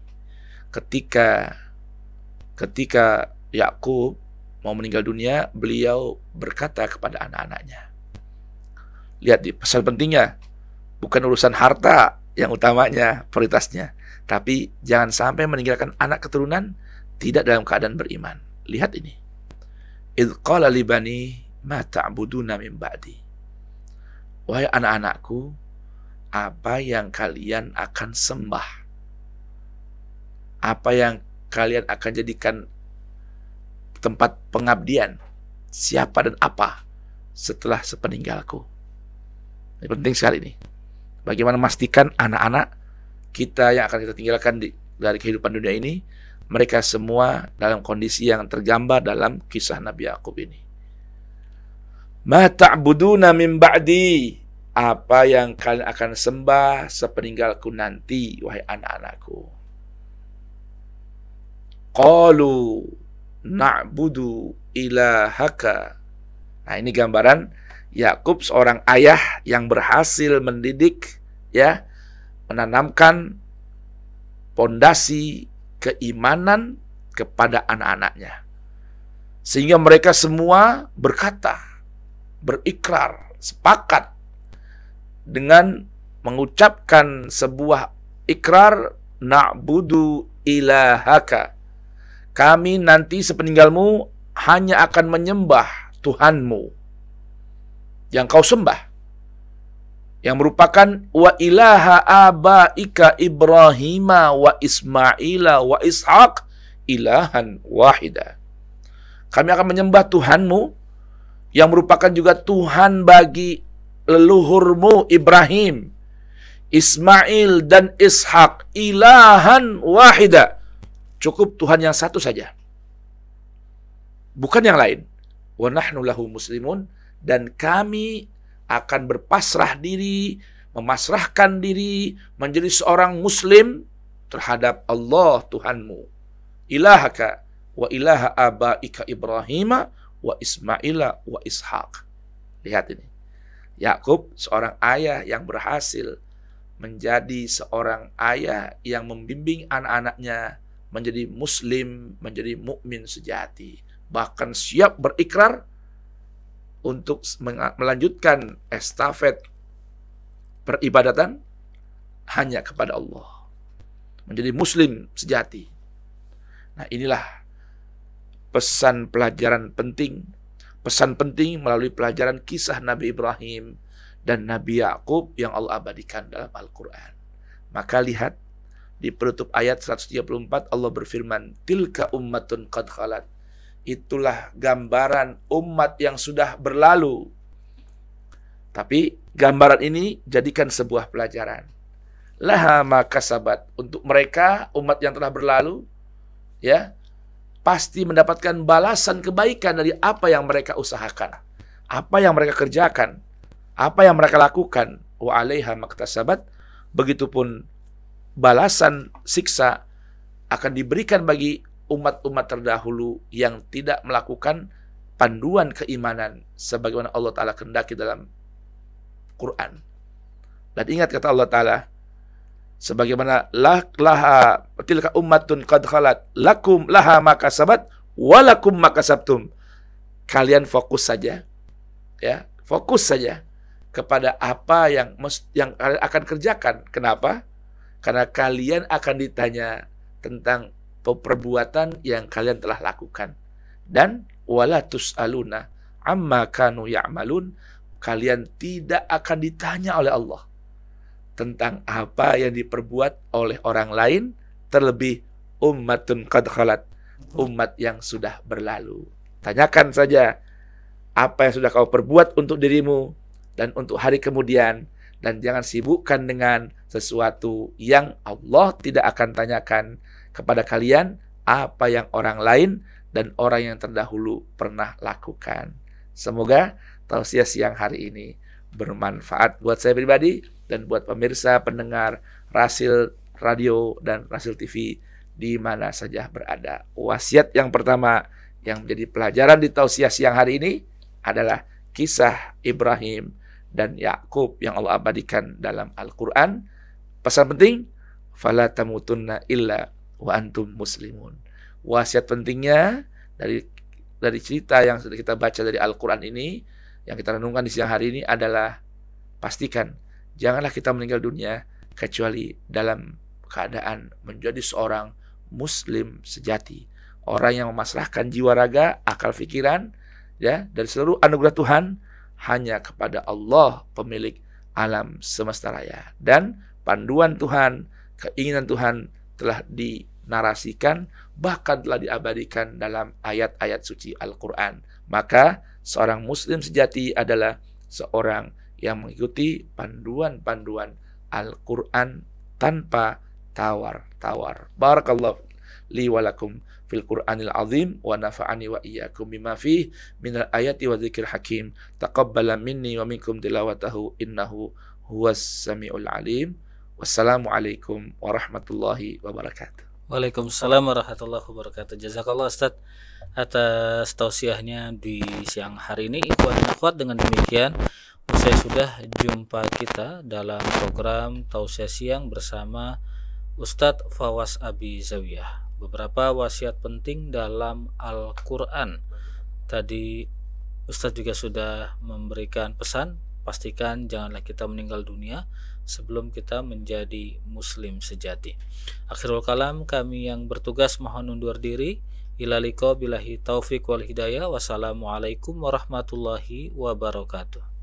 Ketika Yakub mau meninggal dunia, beliau berkata kepada anak-anaknya. Lihat di pesan pentingnya, bukan urusan harta yang utamanya, prioritasnya, tapi jangan sampai meninggalkan anak keturunan tidak dalam keadaan beriman. Lihat ini. Idh qala li bani ma ta'buduna min ba'di. Wahai anak-anakku, apa yang kalian akan sembah? Apa yang kalian akan jadikan tempat pengabdian? Siapa dan apa setelah sepeninggalku? Ini penting sekali nih. Bagaimana memastikan anak-anak kita yang akan kita tinggalkan dari kehidupan dunia ini, mereka semua dalam kondisi yang tergambar dalam kisah Nabi Yakub ini. Ma ta'buduna min ba'di. Apa yang kalian akan sembah sepeninggalku nanti, wahai anak-anakku. Qalu na'budu ilahaka. Nah, ini gambaran Yakub, seorang ayah yang berhasil mendidik, ya, menanamkan pondasi keimanan kepada anak-anaknya. Sehingga mereka semua berkata, berikrar, sepakat dengan mengucapkan sebuah ikrar, na'budu ilahaka. Kami nanti sepeninggalmu hanya akan menyembah Tuhanmu yang kau sembah, yang merupakan wa ilaha abaika Ibrahima wa Ismaila wa Ishaq ilahan wahida. Kami akan menyembah Tuhanmu yang merupakan juga Tuhan bagi leluhurmu Ibrahim, Ismail dan Ishak, ilahan wahida. Cukup Tuhan yang satu saja, bukan yang lain. Wa nahnu lahu muslimun, dan kami akan berpasrah diri, memasrahkan diri menjadi seorang muslim terhadap Allah Tuhanmu. Ilahaka wa ilaha abaika Ibrahima wa Ismaila wa Ishaq. Lihat ini. Yakub, seorang ayah yang berhasil menjadi seorang ayah yang membimbing anak-anaknya menjadi muslim, menjadi mukmin sejati. Bahkan siap berikrar untuk melanjutkan estafet peribadatan hanya kepada Allah. Menjadi muslim sejati. Nah, inilah pesan pelajaran penting. Pesan penting melalui pelajaran kisah Nabi Ibrahim dan Nabi Yakub yang Allah abadikan dalam Al-Quran. Maka lihat di penutup ayat 134 Allah berfirman, tilka ummatun qad khalat. Itulah gambaran umat yang sudah berlalu. Tapi gambaran ini jadikan sebuah pelajaran. Laha ma kasabat. Untuk mereka, umat yang telah berlalu, ya, pasti mendapatkan balasan kebaikan dari apa yang mereka usahakan, apa yang mereka kerjakan, apa yang mereka lakukan. Wa 'alaiha maktasabat. Begitupun balasan siksa akan diberikan bagi umat-umat terdahulu yang tidak melakukan panduan keimanan sebagaimana Allah Ta'ala kehendaki dalam Quran. Dan ingat kata Allah Ta'ala, sebagaimana laha tilka ummatun qad khalat lakum laha ma kasabat walakum ma kasabtum. Kalian fokus saja, ya, fokus saja kepada apa yang kalian akan kerjakan. Kenapa? Karena kalian akan ditanya tentang perbuatan yang kalian telah lakukan. Dan wala tus'aluna amma kanu ya'malun. Kalian tidak akan ditanya oleh Allah tentang apa yang diperbuat oleh orang lain, terlebih ummatun qad khalat, umat yang sudah berlalu. Tanyakan saja apa yang sudah kau perbuat untuk dirimu dan untuk hari kemudian, dan jangan sibukkan dengan sesuatu yang Allah tidak akan tanyakan kepada kalian apa yang orang lain dan orang yang terdahulu pernah lakukan. Semoga tausiah siang hari ini bermanfaat buat saya pribadi dan buat pemirsa, pendengar Rasil Radio dan Rasil TV di mana saja berada. Wasiat yang pertama yang menjadi pelajaran di tausiah siang hari ini adalah kisah Ibrahim dan Yakub yang Allah abadikan dalam Al-Quran. Pesan penting, fala tamutunna illa wa antum muslimun. Wasiat pentingnya dari cerita yang sudah kita baca dari Al-Quran ini, yang kita renungkan di siang hari ini adalah pastikan janganlah kita meninggal dunia kecuali dalam keadaan menjadi seorang muslim sejati, orang yang memasrahkan jiwa raga, akal pikiran ya dari seluruh anugerah Tuhan hanya kepada Allah pemilik alam semesta raya. Dan panduan Tuhan, keinginan Tuhan telah dinarasikan, bahkan telah diabadikan dalam ayat-ayat suci Al-Quran. Maka seorang muslim sejati adalah seorang yang mengikuti panduan-panduan Al-Quran tanpa tawar-tawar. Barakallahu li walakum fil Qur'anil azim wa nafa'ani wa iyyakum bima fih minal ayati wa dzikril hakim. Taqabbala minni wa minkum tilawatahu innahu huwas samiul alim. Wassalamualaikum warahmatullahi wabarakatuh. Waalaikumsalam warahmatullahi wabarakatuh. Jazakallah Ustaz atas tausiahnya di siang hari ini. Ikhwan dan akhwat, dengan demikian usai sudah jumpa kita dalam program Tausiah Siang bersama Ustadz Fawaz Abi Zawiyah. Beberapa wasiat penting dalam Al-Quran. Tadi Ustadz juga sudah memberikan pesan, pastikan janganlah kita meninggal dunia sebelum kita menjadi muslim sejati. Akhirul kalam, kami yang bertugas mohon undur diri. Ila liqa billahi taufik wal hidayah. Wassalamualaikum warahmatullahi wabarakatuh.